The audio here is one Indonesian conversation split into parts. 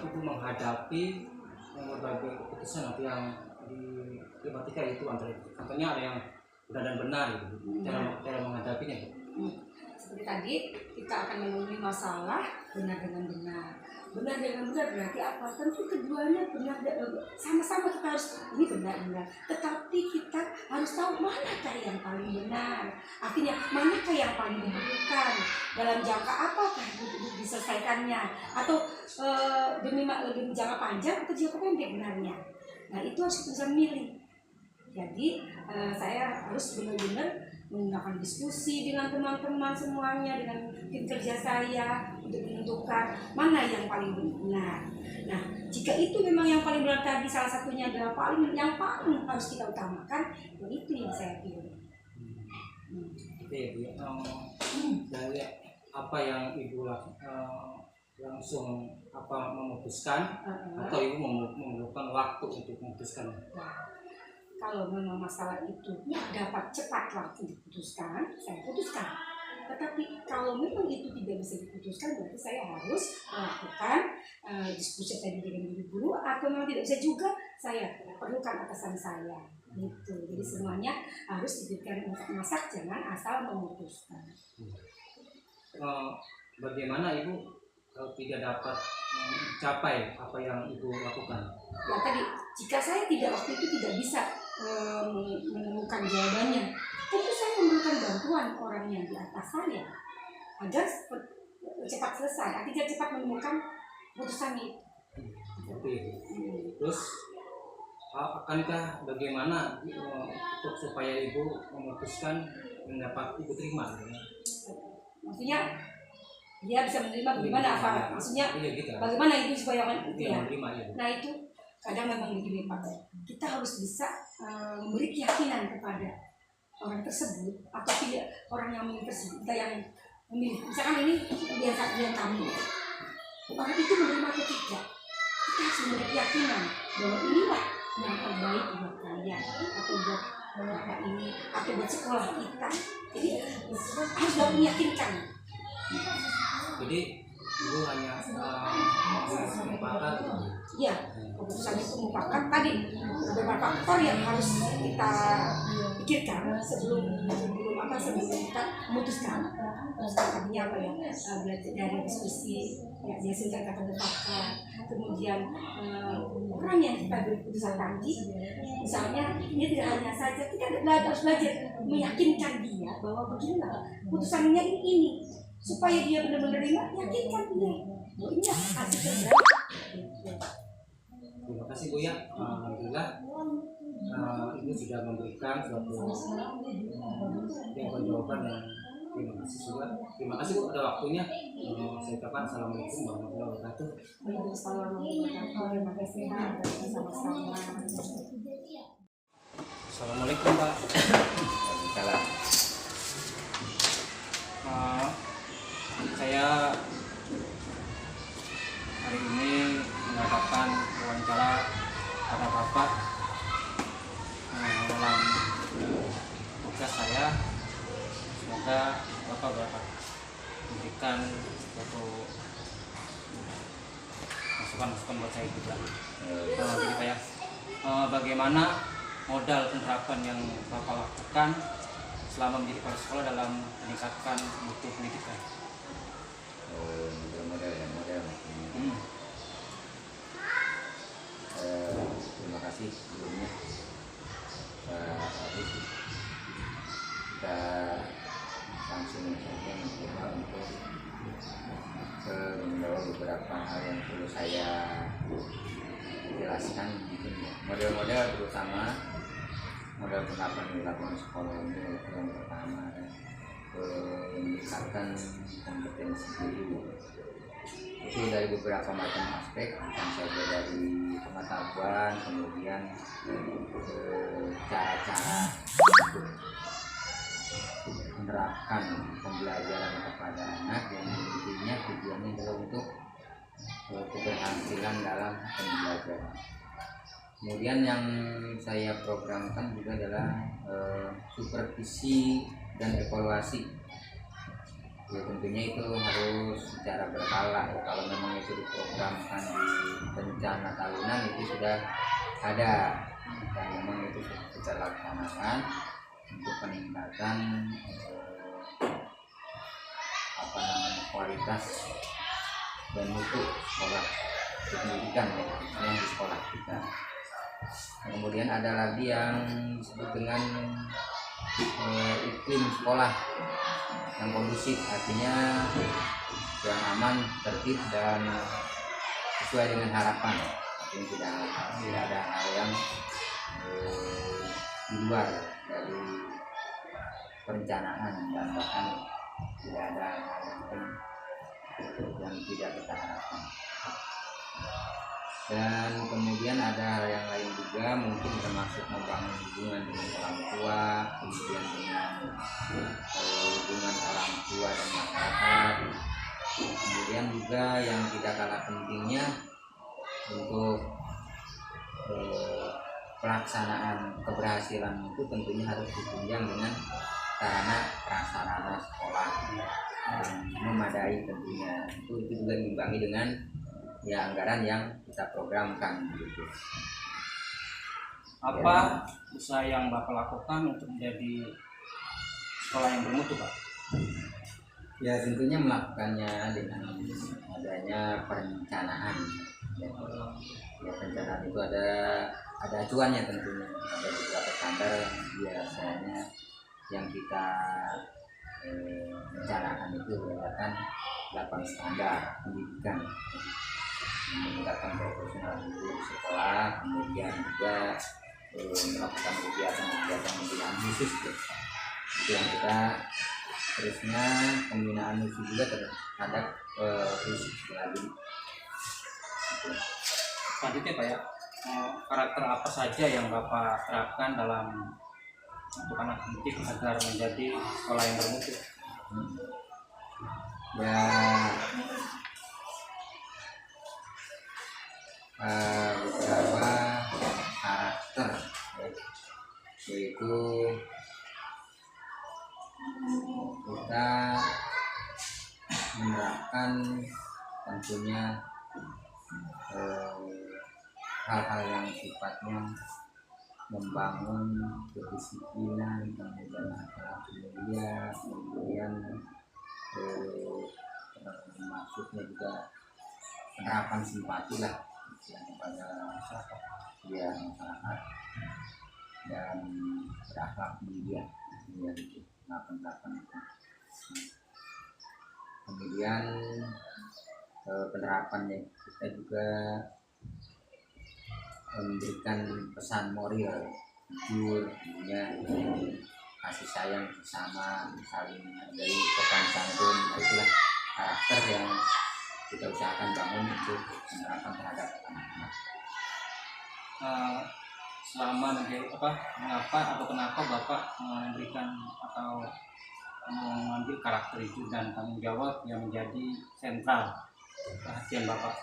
Ibu menghadapi berbagai keputusan nanti yang di ketika itu contohnya ada yang benar dan benar gitu, cara menghadapinya gitu. Seperti tadi kita akan menemui masalah benar dengan benar. Benar dengan benar berarti apa? Tentu keduanya benar, sama-sama kita harus ini benar-benar. Tetapi kita harus tahu manakah yang paling benar. Artinya manakah yang paling dibutuhkan, dalam jangka apakah untuk diselesaikannya, atau demi jangka panjang atau jangka pendek benarnya. Nah itu harus kita bisa milih. Jadi saya harus benar-benar menggunakan diskusi dengan teman-teman semuanya, dengan tim kerja saya untuk menentukan mana yang paling benar. Nah, jika itu memang yang paling benar tadi, salah satunya adalah yang paling harus kita utamakan, itu yang saya pilih. Oke, Bu. Dari apa yang Ibu langsung memutuskan atau Ibu memerlukan waktu untuk memutuskan? Kalau memang masalah itu dapat cepat waktu diputuskan, saya putuskan. Tetapi kalau memang itu tidak bisa diputuskan, berarti saya harus melakukan diskusi tadi dengan guru, atau memang tidak bisa juga, saya perlukan atasan saya. Gitu. Jadi semuanya harus diberikan masak-masak, jangan asal memutuskan. Bagaimana Ibu kalau tidak dapat mencapai apa yang Ibu lakukan? Ya tadi, jika saya waktu itu tidak bisa menemukan jawabannya, tentu saya memerlukan bantuan orang yang di atas saya agar cepat selesai, artinya cepat menemukan putusan itu. Terus akankah bagaimana untuk supaya Ibu memutuskan yang dapat Ibu terima? Maksudnya dia bisa menerima bagaimana apa? Maksudnya gitu. Bagaimana itu supaya dia menerima ya. Nah itu kadang memang begini Pak, kita harus bisa memberi keyakinan kepada orang tersebut atau tidak orang yang memilih tersebut, kita yang memilih. Misalkan ini biasa kami, orang itu menerima atau tidak, kita harus memberi keyakinan bahwa inilah yang terbaik buat kalian atau buat bapak ini atau buat sekolah kita. Jadi harus dapat meyakinkan. Jadi Ibu hanya merupakan keputusan itu merupakan tadi beberapa faktor yang harus kita pikirkan sebelum kita memutuskan. Tadinya apa ya, belajar dari diskusi, biasanya kata berpakar, kemudian orang yang kita beri keputusan tadi, misalnya dia tidak hanya saja kita harus belajar meyakinkan dia bahwa beginilah putusannya ini. Supaya dia benar-benar yakinkan dia. Ini hasil terbaik. Terima kasih Bu ya. Alhamdulillah Ibu sudah memberikan suatu jawaban yang terima kasih juga. Terima kasih Bu ada waktunya. Saya ucapkan assalamualaikum warahmatullahi wabarakatuh. Assalamualaikum Pak. Saya hari ini mengadakan wawancara pada Bapak dalam tugas saya. Semoga Bapak dapat memberikan suatu masukan buat saya juga. Jadi Pak ya, bagaimana modal penerapan yang Bapak lakukan selama menjadi kepala sekolah dalam meningkatkan mutu pendidikan? Model. Terima kasih sebelumnya Pak Arif. Kita langsung saja mencoba untuk menjawab beberapa hal yang perlu saya jelaskan. Mungkin ya, model-model terutama model penerapan di lapangan sekolah ini yang pertama meningkatkan kompetensi guru. Itu dari beberapa macam aspek, bukan saja dari pengetahuan, kemudian cara-cara untuk menerapkan pembelajaran kepada anak yang intinya tujuannya adalah untuk keberhasilan dalam pembelajaran. Kemudian yang saya programkan juga adalah supervisi dan evaluasi. Ya tentunya itu harus secara berkala ya. Kalau memang itu diprogramkan di rencana tahunan itu sudah ada dan memang itu sudah kita laksanakan untuk peningkatan kualitas dan mutu sekolah pendidikan ya, yang di sekolah kita. Kemudian ada lagi yang disebut dengan iklim sekolah yang kondusif, artinya yang aman, tertib dan sesuai dengan harapan. Artinya tidak ada hal yang di luar dari perencanaan dan bahkan tidak ada hal yang tidak kita harapkan. Dan kemudian ada hal yang lain juga, mungkin termasuk membangun hubungan dengan orang tua, kemudian dengan hubungan orang tua dan masyarakat. Kemudian juga yang tidak kalah pentingnya untuk pelaksanaan keberhasilan itu tentunya harus ditunjang dengan sarana prasarana sekolah yang memadai tentunya. Itu juga diimbangi dengan ya anggaran yang kita programkan gitu. Apa usaha yang Bapak lakukan untuk menjadi sekolah yang bermutu, Pak? Ya tentunya melakukannya dengan adanya perencanaan. Ya perencanaan itu ada acuannya tentunya, ada beberapa standar biasanya yang kita rencanakan itu berdasarkan 8 standar pendidikan, meningkatkan profesional guru sekolah, kemudian juga melakukan kegiatan pembinaan khusus itu yang kita terusnya pembinaan khusus juga terhadap khusus lagi. Selanjutnya Pak ya, karakter apa saja yang Bapak terapkan dalam untuk anak didik agar menjadi sekolah yang bermutu? Ya beberapa karakter yaitu kita menerapkan tentunya hal-hal yang sifatnya membangun kedisiplinan, kemudian akhlak mulia, kemudian maksudnya juga penerapan simpati lah kepada masyarakat, ya masyarakat dan berakhlak mulia, ya gitu. Penerapan itu. Kemudian penerapannya kita juga memberikan pesan moral, jujur, kemudian kasih sayang bersama, saling menghargai, sopan santun. Itulah karakter yang kita usahakan bangun untuk penerapan terhadap anak-anak. Selama menjadi kenapa Bapak memberikan atau mengambil karakter itu dan tanggung jawab yang menjadi sentral perhatian Bapak?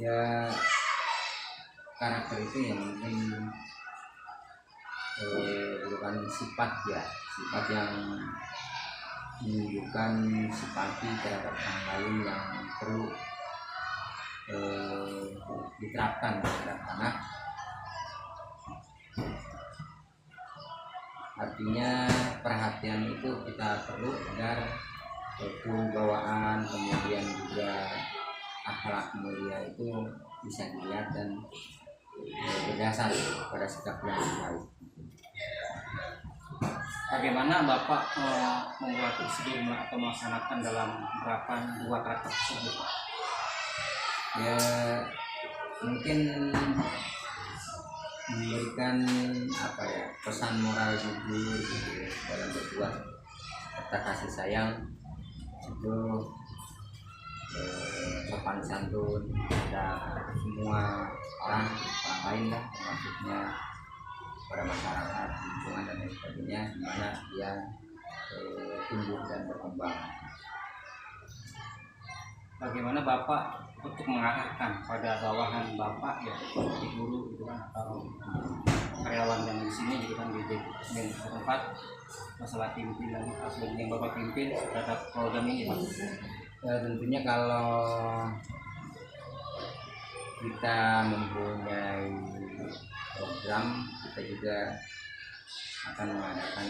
Ya karakter itu yang penting bukan sifat yang menunjukkan simpati terhadap orang lain yang perlu diterapkan terhadap anak. Artinya perhatian itu kita perlu agar kewibawaan, kemudian juga akhlak mulia itu bisa dilihat dan berdasar pada sikap yang baik. Bagaimana Bapak membuat prosedur atau melaksanakan dalam penerapan dua karakter tersebut? Ya mungkin memberikan pesan moral jujur gitu, dalam berbuat kata kasih sayang itu sopan santun dan semua orang lain lah, maksudnya pada masyarakat, lingkungan dan lain sebagainya, di mana dia tumbuh dan berkembang. Bagaimana Bapak untuk mengarahkan pada bawahan Bapak ya, seperti guru gitu kan, atau karyawan yang di sini gitu kan di tempat masalah pimpinan yang Bapak pimpin terhadap program ini Pak? Ya, tentunya kalau kita mempunyai program, kita juga akan mengadakan